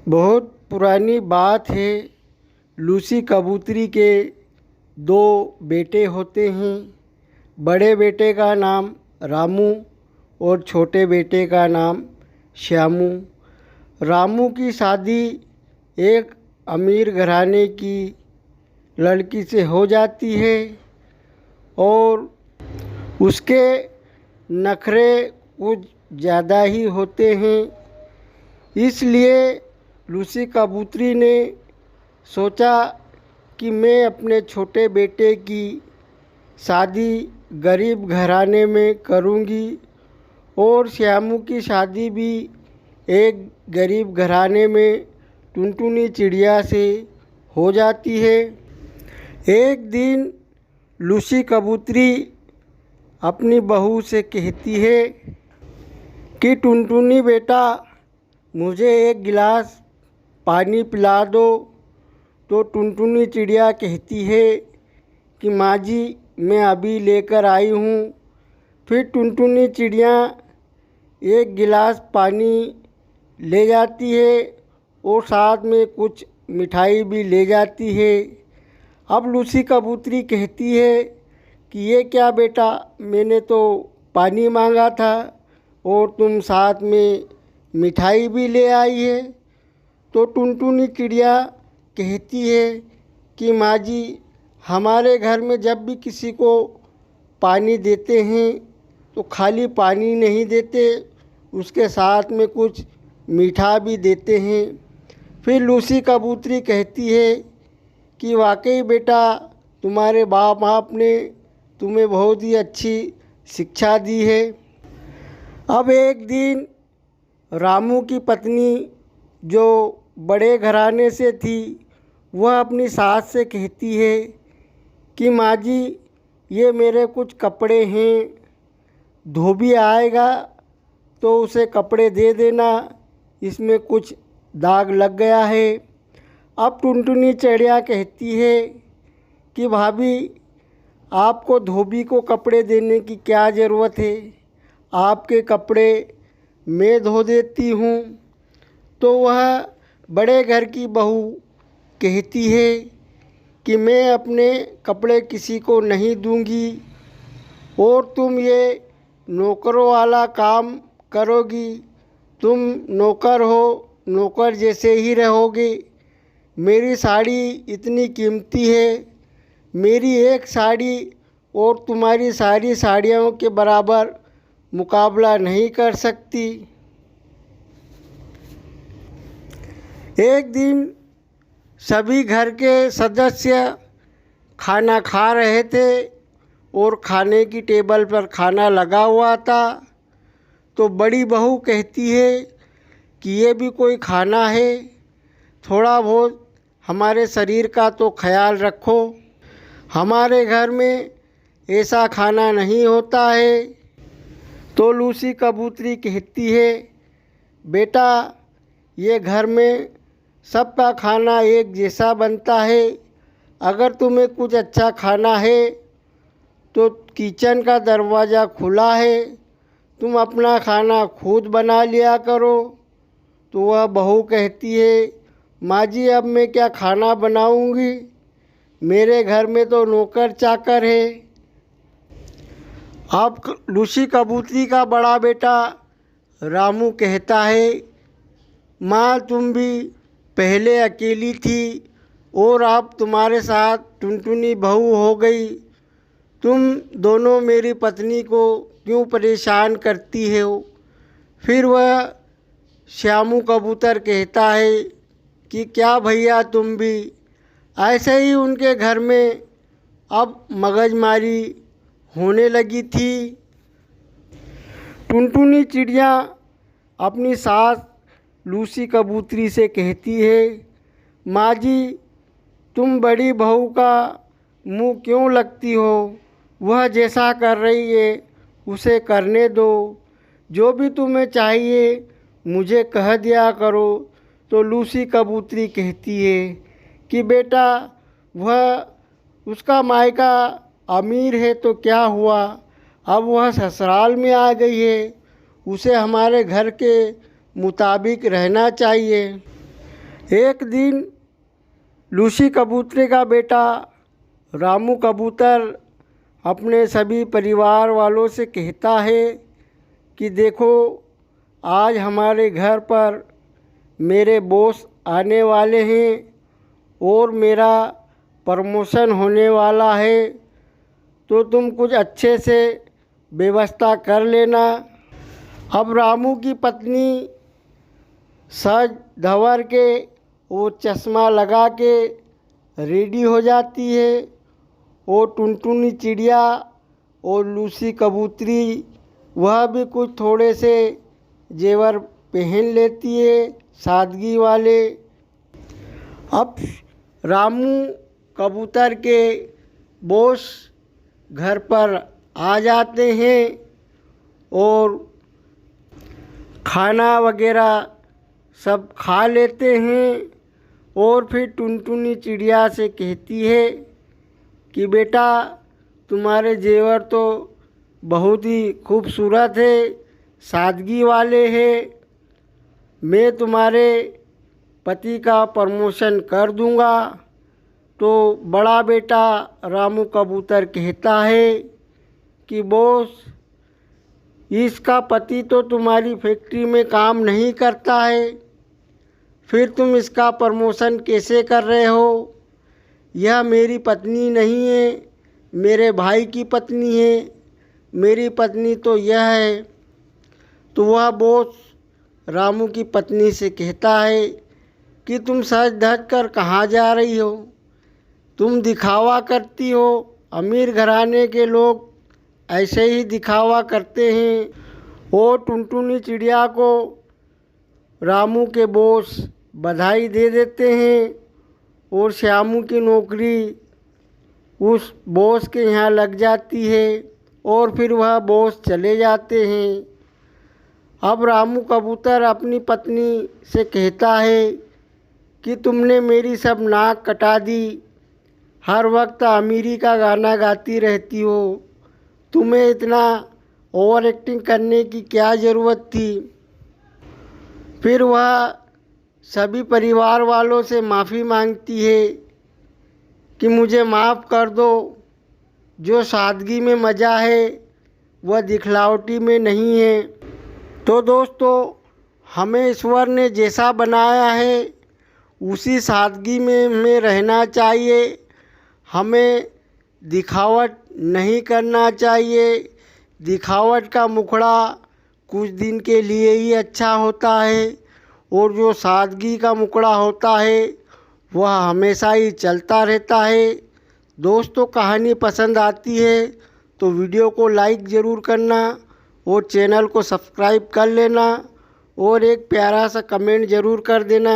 बहुत पुरानी बात है। लूसी कबूतरी के दो बेटे होते हैं। बड़े बेटे का नाम रामू और छोटे बेटे का नाम श्यामू। रामू की शादी एक अमीर घराने की लड़की से हो जाती है और उसके नखरे कुछ ज़्यादा ही होते हैं। इसलिए लूसी कबूतरी ने सोचा कि मैं अपने छोटे बेटे की शादी गरीब घराने में करूँगी और श्यामू की शादी भी एक गरीब घराने में टुनटुनी चिड़िया से हो जाती है। एक दिन लूसी कबूतरी अपनी बहू से कहती है कि टुनटुनी बेटा, मुझे एक गिलास पानी पिला दो। तो टुनटुनी चिड़िया कहती है कि माँ जी, मैं अभी लेकर आई हूँ। फिर टुनटुनी चिड़िया एक गिलास पानी ले जाती है और साथ में कुछ मिठाई भी ले जाती है। अब लूसी कबूतरी कहती है कि ये क्या बेटा, मैंने तो पानी मांगा था और तुम साथ में मिठाई भी ले आई है। तो टुनटुनी चिड़िया कहती है कि माँ जी, हमारे घर में जब भी किसी को पानी देते हैं तो खाली पानी नहीं देते, उसके साथ में कुछ मीठा भी देते हैं। फिर लूसी कबूतरी कहती है कि वाकई बेटा, तुम्हारे बाप बाप ने तुम्हें बहुत ही अच्छी शिक्षा दी है। अब एक दिन रामू की पत्नी जो बड़े घराने से थी, वह अपनी सास से कहती है कि माँ जी, ये मेरे कुछ कपड़े हैं, धोबी आएगा तो उसे कपड़े दे देना, इसमें कुछ दाग लग गया है। अब टुनटुनी चिड़िया कहती है कि भाभी, आपको धोबी को कपड़े देने की क्या ज़रूरत है, आपके कपड़े मैं धो देती हूँ। तो वह बड़े घर की बहू कहती है कि मैं अपने कपड़े किसी को नहीं दूंगी और तुम ये नौकरों वाला काम करोगी। तुम नौकर हो, नौकर जैसे ही रहोगे। मेरी साड़ी इतनी कीमती है, मेरी एक साड़ी और तुम्हारी सारी साड़ियों के बराबर मुकाबला नहीं कर सकती। एक दिन सभी घर के सदस्य खाना खा रहे थे और खाने की टेबल पर खाना लगा हुआ था। तो बड़ी बहू कहती है कि ये भी कोई खाना है, थोड़ा बहुत हमारे शरीर का तो ख्याल रखो, हमारे घर में ऐसा खाना नहीं होता है। तो लूसी कबूतरी कहती है, बेटा, ये घर में सबका खाना एक जैसा बनता है। अगर तुम्हें कुछ अच्छा खाना है तो किचन का दरवाज़ा खुला है, तुम अपना खाना खुद बना लिया करो। तो वह बहू कहती है, माँ जी, अब मैं क्या खाना बनाऊंगी, मेरे घर में तो नौकर चाकर है। अब लूसी कबूतरी का बड़ा बेटा रामू कहता है, माँ, तुम भी पहले अकेली थी और अब तुम्हारे साथ टुनटुनी बहू हो गई। तुम दोनों मेरी पत्नी को क्यों परेशान करती हो। फिर वह श्यामू कबूतर कहता है कि क्या भैया, तुम भी ऐसे ही उनके घर में अब मगजमारी होने लगी थी। टुनटुनी चिड़िया अपनी सास लूसी कबूतरी से कहती है, माँ जी, तुम बड़ी बहू का मुँह क्यों लगती हो, वह जैसा कर रही है उसे करने दो, जो भी तुम्हें चाहिए मुझे कह दिया करो। तो लूसी कबूतरी कहती है कि बेटा, वह उसका मायका अमीर है तो क्या हुआ, अब वह ससुराल में आ गई है, उसे हमारे घर के मुताबिक रहना चाहिए। एक दिन लूसी कबूतरी का बेटा रामू कबूतर अपने सभी परिवार वालों से कहता है कि देखो, आज हमारे घर पर मेरे बॉस आने वाले हैं और मेरा प्रमोशन होने वाला है, तो तुम कुछ अच्छे से व्यवस्था कर लेना। अब रामू की पत्नी सज धंवर के वो चश्मा लगा के रेडी हो जाती है और टुनटुनी चिड़िया और लूसी कबूतरी वह भी कुछ थोड़े से जेवर पहन लेती है, सादगी वाले। अब रामू कबूतर के बॉस घर पर आ जाते हैं और खाना वगैरह सब खा लेते हैं और फिर टुनटुनी चिड़िया से कहती है कि बेटा, तुम्हारे जेवर तो बहुत ही खूबसूरत है, सादगी वाले हैं। मैं तुम्हारे पति का प्रमोशन कर दूंगा। तो बड़ा बेटा रामू कबूतर कहता है कि बॉस, इसका पति तो तुम्हारी फैक्ट्री में काम नहीं करता है, फिर तुम इसका प्रमोशन कैसे कर रहे हो? यह मेरी पत्नी नहीं है, मेरे भाई की पत्नी है। मेरी पत्नी तो यह है। तो वह बॉस रामू की पत्नी से कहता है कि तुम सज धज कर कहाँ जा रही हो? तुम दिखावा करती हो। अमीर घराने के लोग ऐसे ही दिखावा करते हैं। और टुनटुनी चिड़िया को रामू के बॉस बधाई दे देते हैं और श्यामू की नौकरी उस बॉस के यहाँ लग जाती है और फिर वह बॉस चले जाते हैं। अब रामू कबूतर अपनी पत्नी से कहता है कि तुमने मेरी सब नाक कटा दी, हर वक्त अमीरी का गाना गाती रहती हो, तुम्हें इतना ओवर एक्टिंग करने की क्या ज़रूरत थी? फिर वह सभी परिवार वालों से माफ़ी मांगती है कि मुझे माफ़ कर दो, जो सादगी में मज़ा है वह दिखलावटी में नहीं है। तो दोस्तों, हमें ईश्वर ने जैसा बनाया है उसी सादगी में हमें रहना चाहिए। हमें दिखावट नहीं करना चाहिए। दिखावट का मुखड़ा कुछ दिन के लिए ही अच्छा होता है और जो सादगी का मुखड़ा होता है वह हमेशा ही चलता रहता है। दोस्तों, कहानी पसंद आती है तो वीडियो को लाइक ज़रूर करना और चैनल को सब्सक्राइब कर लेना और एक प्यारा सा कमेंट ज़रूर कर देना।